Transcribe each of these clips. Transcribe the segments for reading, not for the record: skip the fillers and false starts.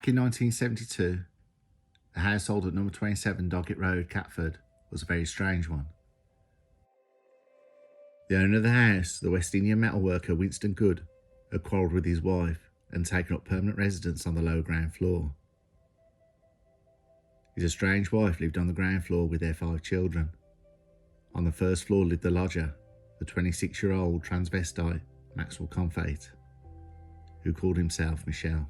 Back in 1972, the household at number 27 Doggett Road, Catford, was a very strange one. The owner of the house, the West Indian metalworker Winston Goode, had quarrelled with his wife and taken up permanent residence on the lower ground floor. His estranged wife lived on the ground floor with their 5 children. On the first floor lived the lodger, the 26-year-old transvestite Maxwell Confait, who called himself Michelle.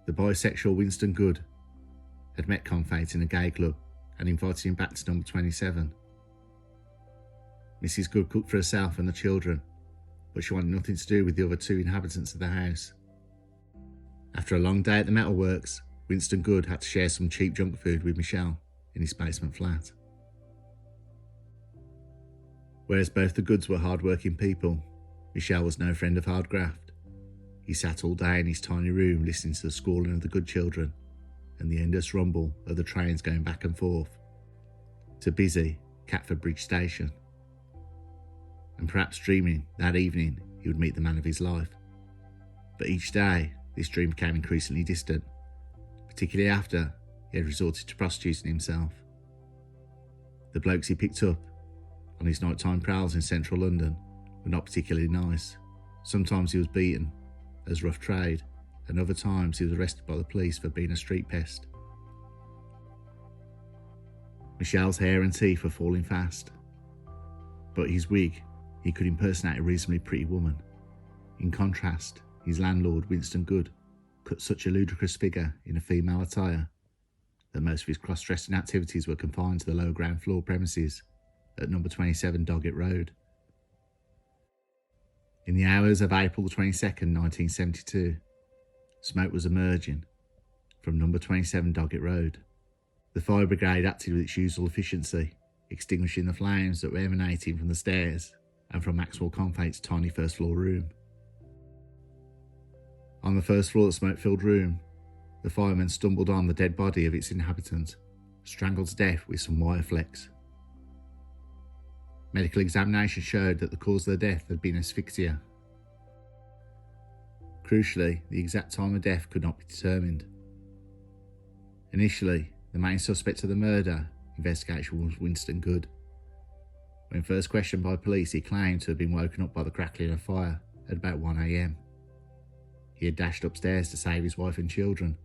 The bisexual Winston Goode had met Confait in a gay club and invited him back to number 27. Mrs. Goode cooked for herself and the children, but she wanted nothing to do with the other 2 inhabitants of the house. After a long day at the metalworks, Winston Goode had to share some cheap junk food with Michelle in his basement flat. Whereas both the Goodes were hard-working people, Michelle was no friend of hard graft. He sat all day in his tiny room listening to the squalling of the Goode children and the endless rumble of the trains going back and forth to busy Catford Bridge Station, and perhaps dreaming that evening he would meet the man of his life. But each day, this dream became increasingly distant, particularly after he had resorted to prostituting himself. The blokes he picked up on his nighttime prowls in central London were not particularly nice. Sometimes he was beaten as rough trade, and other times he was arrested by the police for being a street pest. Michelle's hair and teeth were falling fast, but his wig, he could impersonate a reasonably pretty woman. In contrast, his landlord, Winston Goode, cut such a ludicrous figure in a female attire that most of his cross-dressing activities were confined to the lower ground floor premises at number 27 Doggett Road. In the hours of April 22nd, 1972, smoke was emerging from number 27 Doggett Road. The fire brigade acted with its usual efficiency, extinguishing the flames that were emanating from the stairs and from Maxwell Confait's tiny first-floor room. On the first floor of the smoke-filled room, the firemen stumbled on the dead body of its inhabitant, strangled to death with some wire flex. Medical examination showed that the cause of the death had been asphyxia. Crucially, the exact time of death could not be determined. Initially, the main suspect of the murder investigation was Winston Goode. When first questioned by police, he claimed to have been woken up by the crackling of fire at about 1 a.m. He had dashed upstairs to save his wife and children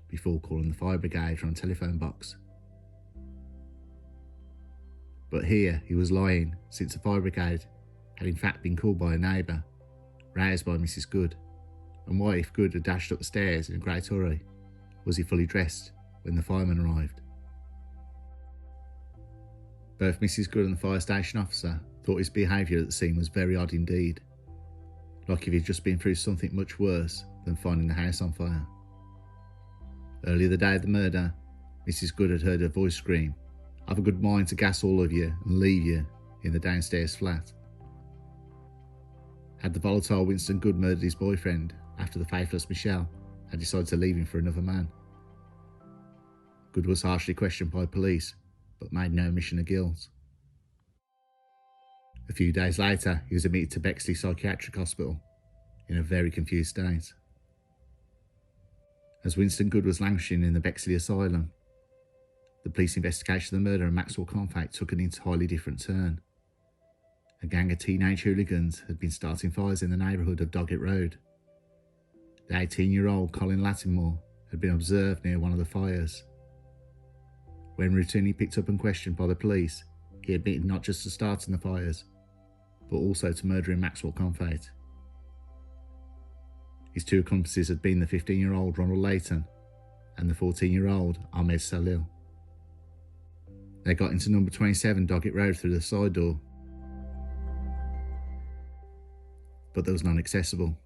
before calling the fire brigade from a telephone box. But here he was lying, since the fire brigade had in fact been called by a neighbour, roused by Mrs. Goode, and why, if Goode had dashed up the stairs in a great hurry, was he fully dressed when the firemen arrived? Both Mrs. Goode and the fire station officer thought his behaviour at the scene was very odd indeed, like if he'd just been through something much worse than finding the house on fire. Earlier the day of the murder, Mrs. Goode had heard her voice scream, "I've a good mind to gas all of you and leave you," in the downstairs flat. Had the volatile Winston Goode murdered his boyfriend after the faithless Michelle had decided to leave him for another man? Goode was harshly questioned by police, but made no admission of guilt. A few days later, he was admitted to Bexley Psychiatric Hospital in a very confused state. As Winston Goode was languishing in the Bexley Asylum, the police investigation of the murder of Maxwell Confait took an entirely different turn. A gang of teenage hooligans had been starting fires in the neighbourhood of Doggett Road. The 18-year-old Colin Lattimore had been observed near one of the fires. When routinely picked up and questioned by the police, he admitted not just to starting the fires, but also to murdering Maxwell Confait. His 2 accomplices had been the 15-year-old Ronald Layton and the 14-year-old Ahmed Salil. They got into number 27 Doggett Road through the side door, but there was none accessible.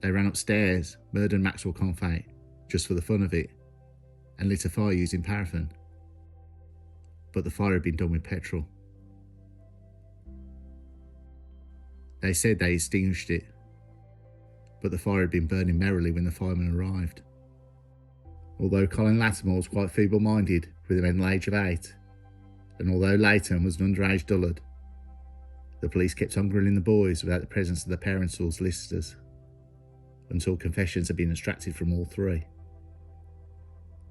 They ran upstairs, murdered Maxwell Confait just for the fun of it, and lit a fire using paraffin. But the fire had been done with petrol. They said they extinguished it, but the fire had been burning merrily when the firemen arrived. Although Colin Lattimore was quite feeble-minded with a mental age of 8, and although Layton was an underage dullard, the police kept on grilling the boys without the presence of the parental solicitors. until confessions had been extracted from all three.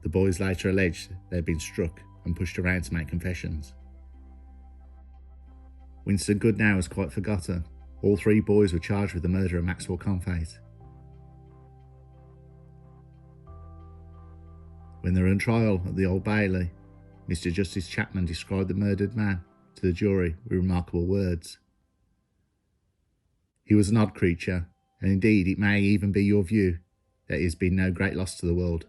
The boys later alleged they had been struck and pushed around to make confessions. Winston Goode now was quite forgotten. All three boys were charged with the murder of Maxwell Confait. When they were on trial at the Old Bailey, Mr. Justice Chapman described the murdered man to the jury with remarkable words. He was an odd creature, and indeed it may even be your view that he has been no great loss to the world.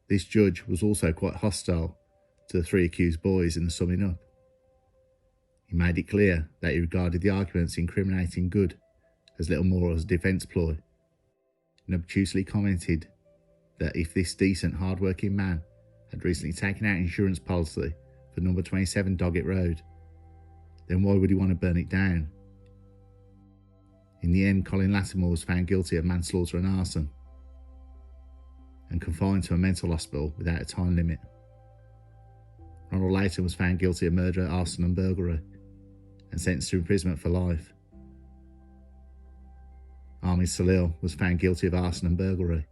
This judge was also quite hostile to the three accused boys in the summing up. He made it clear that he regarded the arguments incriminating Goode as little more as a defence ploy, and obtusely commented that if this decent, hard-working man had recently taken out an insurance policy for number 27 Doggett Road, then why would he want to burn it down? In the end, Colin Lattimore was found guilty of manslaughter and arson, and confined to a mental hospital without a time limit. Ronald Layton was found guilty of murder, arson and burglary, and sentenced to imprisonment for life. Ahmed Salil was found guilty of arson and burglary,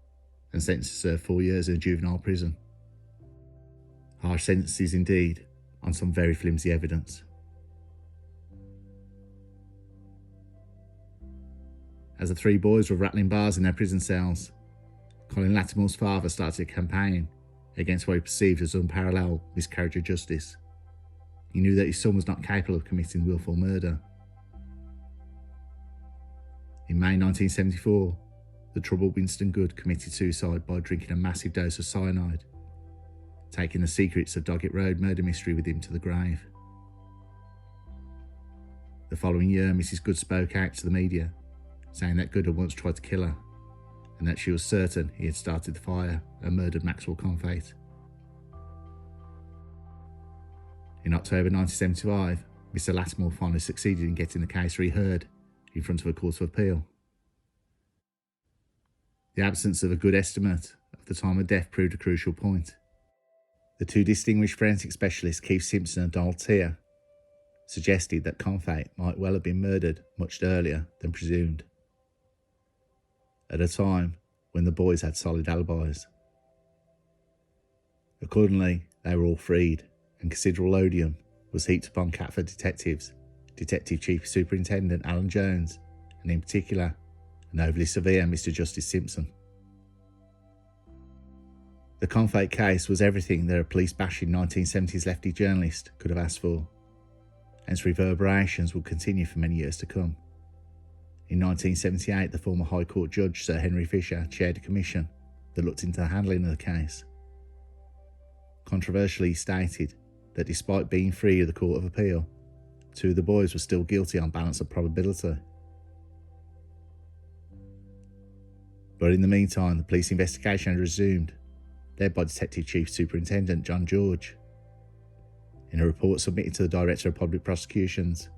and sentenced to serve 4 years in a juvenile prison. Harsh sentences indeed, on some very flimsy evidence. As the three boys were rattling bars in their prison cells, Colin Lattimore's father started a campaign against what he perceived as unparalleled miscarriage of justice. He knew that his son was not capable of committing willful murder. In May 1974, the troubled Winston Goode committed suicide by drinking a massive dose of cyanide, taking the secrets of Doggett Road murder mystery with him to the grave. The following year, Mrs. Goode spoke out to the media, saying that Goode had once tried to kill her, and that she was certain he had started the fire and murdered Maxwell Confait. In October 1975, Mr. Lattimore finally succeeded in getting the case reheard in front of a court of appeal. The absence of a good estimate of the time of death proved a crucial point. The two distinguished forensic specialists, Keith Simpson and Donald Tier, suggested that Confait might well have been murdered much earlier than presumed, at a time when the boys had solid alibis. Accordingly, they were all freed, and considerable odium was heaped upon Catford detectives, Detective Chief Superintendent Alan Jones, and in particular, an overly severe Mr. Justice Simpson. The Confait case was everything that a police-bashing 1970s lefty journalist could have asked for, and its reverberations would continue for many years to come. In 1978, the former High Court Judge Sir Henry Fisher chaired a commission that looked into the handling of the case. Controversially, he stated that despite being free of the Court of Appeal, two of the boys were still guilty on balance of probability. But in the meantime, the police investigation had resumed, led by Detective Chief Superintendent John George. In a report submitted to the Director of Public Prosecutions,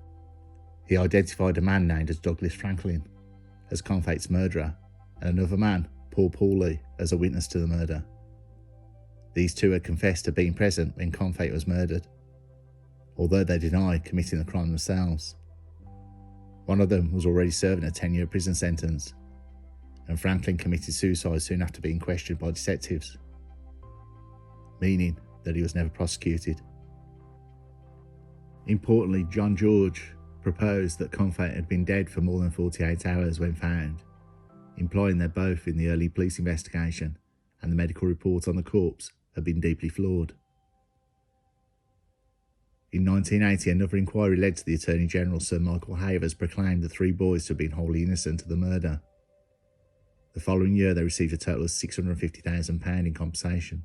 he identified a man named as Douglas Franklin as Confait's murderer, and another man, Paul Pauley, as a witness to the murder. These two had confessed to being present when Confait was murdered, although they denied committing the crime themselves. One of them was already serving a 10-year prison sentence, and Franklin committed suicide soon after being questioned by detectives, meaning that he was never prosecuted. Importantly, John George proposed that Confait had been dead for more than 48 hours when found, implying that both in the early police investigation and the medical report on the corpse had been deeply flawed. In 1980, another inquiry led to the Attorney General Sir Michael Havers proclaimed the three boys to have been wholly innocent of the murder. The following year, they received a total of £650,000 in compensation.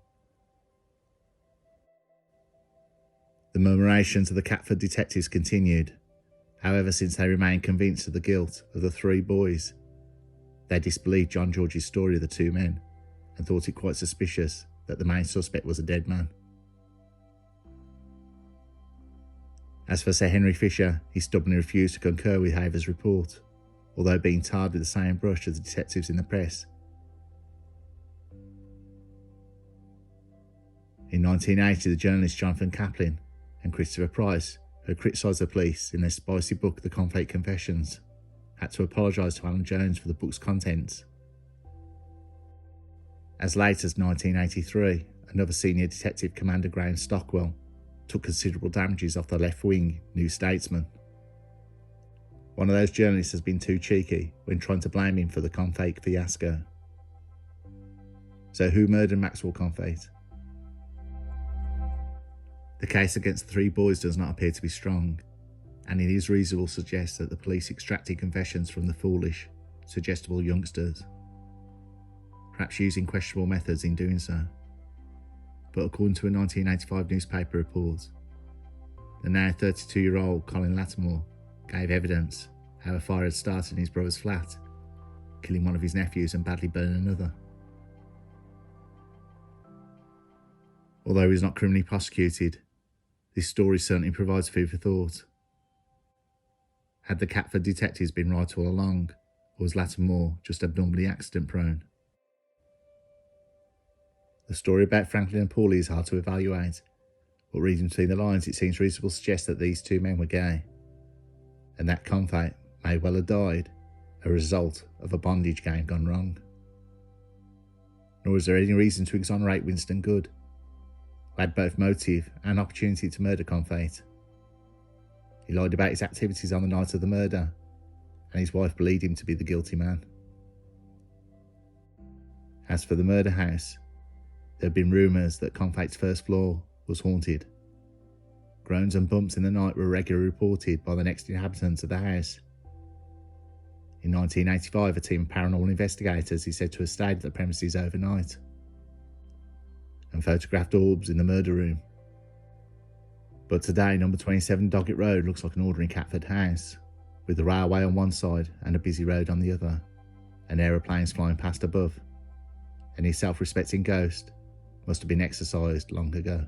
The murmurations of the Catford detectives continued. However, since they remained convinced of the guilt of the three boys, they disbelieved John George's story of the two men and thought it quite suspicious that the main suspect was a dead man. As for Sir Henry Fisher, he stubbornly refused to concur with Havers' report, although being tarred with the same brush as the detectives in the press. In 1980, the journalists Jonathan Kaplan and Christopher Price, who criticised the police in their spicy book The Confait Confessions, had to apologise to Alan Jones for the book's contents. As late as 1983, another senior detective, Commander Graham Stockwell, took considerable damages off the left-wing New Statesman. One of those journalists has been too cheeky when trying to blame him for the Confait fiasco. So who murdered Maxwell Confait? The case against the three boys does not appear to be strong, and it is reasonable to suggest that the police extracted confessions from the foolish, suggestible youngsters, perhaps using questionable methods in doing so. But according to a 1985 newspaper report, the now 32-year-old Colin Lattimore gave evidence how a fire had started in his brother's flat, killing one of his nephews and badly burning another. Although he was not criminally prosecuted, this story certainly provides food for thought. Had the Catford detectives been right all along, or was Lattimore just abnormally accident-prone? The story about Franklin and Paulie is hard to evaluate, but reading between the lines, it seems reasonable to suggest that these two men were gay, and that Confait may well have died a result of a bondage game gone wrong. Nor is there any reason to exonerate Winston Goode, who had both motive and opportunity to murder Confait. He lied about his activities on the night of the murder, and his wife believed him to be the guilty man. As for the murder house, there have been rumours that Confait's first floor was haunted. Groans and bumps in the night were regularly reported by the next inhabitants of the house. In 1985, a team of paranormal investigators is said to have stayed at the premises overnight and photographed orbs in the murder room. But today, number 27 Doggett Road looks like an ordinary Catford house, with the railway on one side and a busy road on the other, and aeroplanes flying past above. Any self-respecting ghost must have been exorcised long ago.